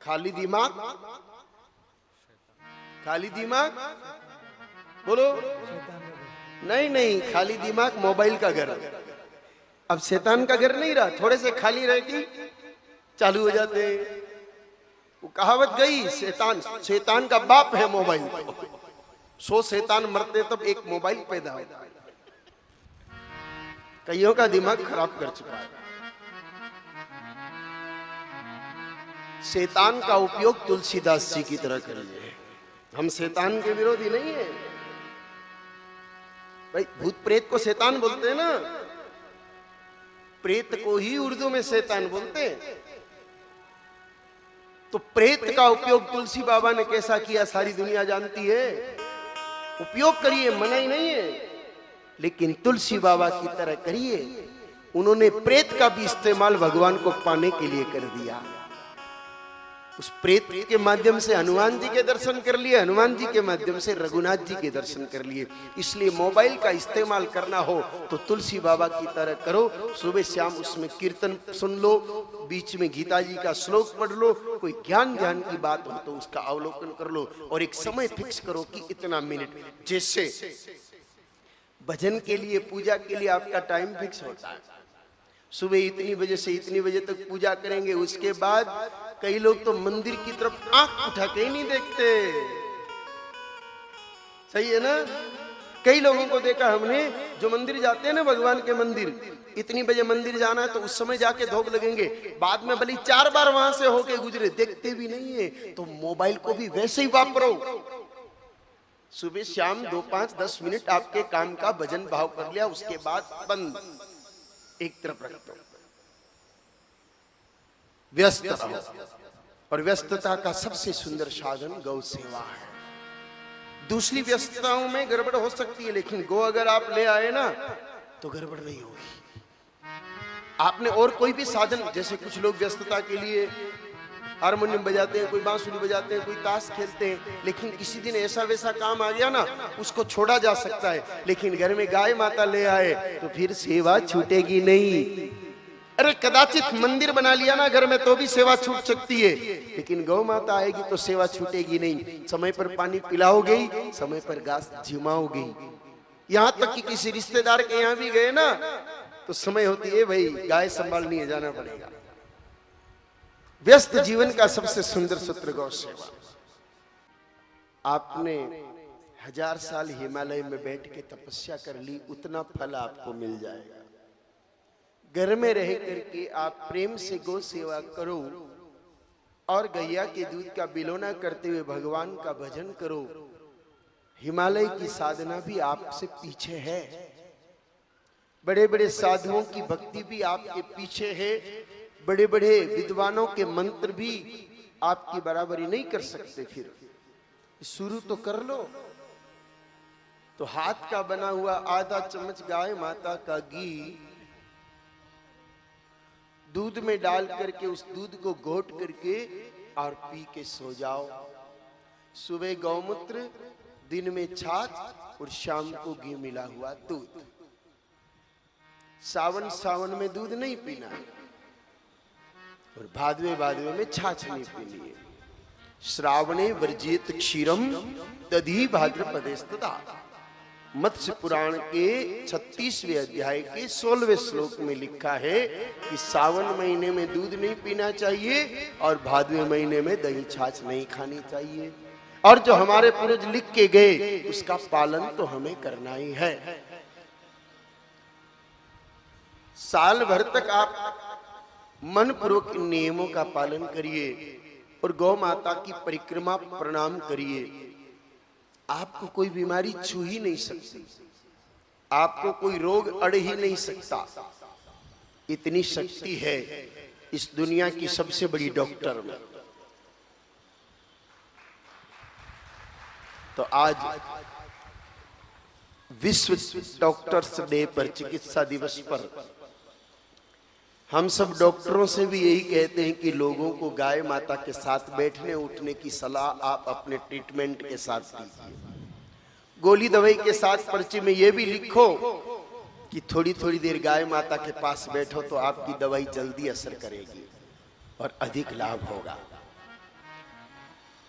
खाली दिमाग, खाली दिमाग बोलो। नहीं नहीं, खाली दिमाग मोबाइल का घर। अब शैतान का घर नहीं रहा, थोड़े से खाली रह के चालू हो जाते हैं। वो कहावत गई, शैतान का बाप है मोबाइल। 100 शैतान मरते तब एक मोबाइल पैदा होता है। कईयों का दिमाग खराब कर चुका है। शैतान का उपयोग तुलसीदास जी की तरह करिए। हम शैतान के विरोधी नहीं है भाई। भूत प्रेत को शैतान बोलते हैं ना, प्रेत को ही उर्दू में शैतान बोलते हैं। तो प्रेत का उपयोग तुलसी बाबा ने कैसा किया सारी दुनिया जानती है। उपयोग करिए, मना ही नहीं है, लेकिन तुलसी बाबा की तरह करिए। उन्होंने प्रेत का भी इस्तेमाल भगवान को पाने के लिए कर दिया। उस प्रेत के माध्यम से हनुमान जी के दर्शन कर लिए, हनुमान जी के माध्यम से रघुनाथ जी के दर्शन कर लिए। इसलिए मोबाइल का इस्तेमाल करना हो तो तुलसी बाबा की तरह करो। सुबह शाम उसमें कीर्तन सुन लो, बीच में गीता जी का श्लोक पढ़ लो, कोई ज्ञान की बात हो तो उसका अवलोकन कर लो, और एक समय फिक्स करो कि इतना मिनट। जैसे भजन के लिए, पूजा के लिए आपका टाइम फिक्स होता है, सुबह इतनी बजे से इतनी बजे तक पूजा करेंगे। उसके बाद कई लोग तो मंदिर की तरफ आंख उठा के ही नहीं देखते। सही है ना? कई लोगों को देखा हमने जो मंदिर जाते हैं ना, भगवान के मंदिर, इतनी बजे मंदिर जाना है तो उस समय जाके धोख लगेंगे। बाद में भले 4 बार वहां से होके गुजरे, देखते भी नहीं है। तो मोबाइल को भी वैसे ही वापरो। सुबह शाम 2, 5, 10 मिनट आपके काम का भजन भाव कर लिया, उसके बाद बंद, एक तरफ रख दो। व्यस्त रहो, और व्यस्तता का सबसे सुंदर साधन गौ सेवा है। दूसरी व्यस्तताओं में गड़बड़ हो सकती है, लेकिन गौ अगर आप ले आए ना तो गड़बड़ नहीं होगी। आपने और कोई भी साधन, जैसे कुछ लोग व्यस्तता के लिए हारमोनियम बजाते हैं, कोई बांसुरी बजाते हैं, कोई ताश खेलते हैं, लेकिन किसी दिन ऐसा वैसा काम आ गया ना, उसको छोड़ा जा सकता है। लेकिन घर में गाय माता ले आए तो फिर सेवा छूटेगी नहीं। अरे कदाचित मंदिर बना लिया ना घर में तो भी सेवा छूट सकती है, लेकिन गौ माता आएगी तो सेवा छूटेगी नहीं। समय पर पानी पिलाओगे, समय पर घास झिमाओगे। यहां तक कि किसी रिश्तेदार के यहां भी गए ना तो समय होती है, भाई गाय संभालनी है, जाना पड़ेगा। व्यस्त जीवन का सबसे सुंदर सूत्र गौ सेवा। आपने 1000 साल हिमालय में बैठ के तपस्या कर ली, उतना फल आपको मिल जाएगा। घर में रह करके आप प्रेम से गौ सेवा करो, और गैया के दूध का बिलोना करते हुए भगवान का भजन करो। हिमालय की साधना भी आपसे पीछे है, बड़े बड़े साधुओं की भक्ति भी आपके पीछे है, बड़े बड़े विद्वानों के मंत्र भी आपकी बराबरी नहीं कर सकते। फिर शुरू तो कर लो। तो हाथ का बना हुआ आधा चम्मच गाय माता का घी दूध में डाल करके उस दूध को घोट करके और पी के सो जाओ। सुबह गौमूत्र, दिन में छाछ, और शाम को घी मिला हुआ दूध। सावन में दूध नहीं पीना, और भादवे में छाछ नहीं पीनी है। श्रावणे वर्जित क्षीरम दधी भाद्रपदे स्तदा। मत्स्य पुराण के 36वें अध्याय के 16वें श्लोक में लिखा है कि सावन महीने में दूध नहीं पीना चाहिए, और भादवे महीने में दही छाछ नहीं खानी चाहिए। और जो हमारे पूर्वज लिख के गए उसका पालन तो हमें करना ही है। साल भर तक आप मन पूर्वक इन नियमों का पालन करिए, और गौ माता की परिक्रमा प्रणाम करिए। आपको कोई बीमारी छू ही नहीं सकती, आपको कोई रोग अड़ ही नहीं सकता। इतनी शक्ति है इस दुनिया की सबसे बड़ी डॉक्टर में। तो आज विश्व डॉक्टर्स डे पर, चिकित्सा दिवस पर, हम सब डॉक्टरों से भी यही कहते हैं कि लोगों को गाय माता के साथ बैठने उठने की सलाह आप अपने ट्रीटमेंट के साथ दीजिए। गोली दवाई के साथ पर्ची में यह भी लिखो कि थोड़ी थोड़ी देर गाय माता के पास बैठो तो आपकी दवाई जल्दी असर करेगी और अधिक लाभ होगा।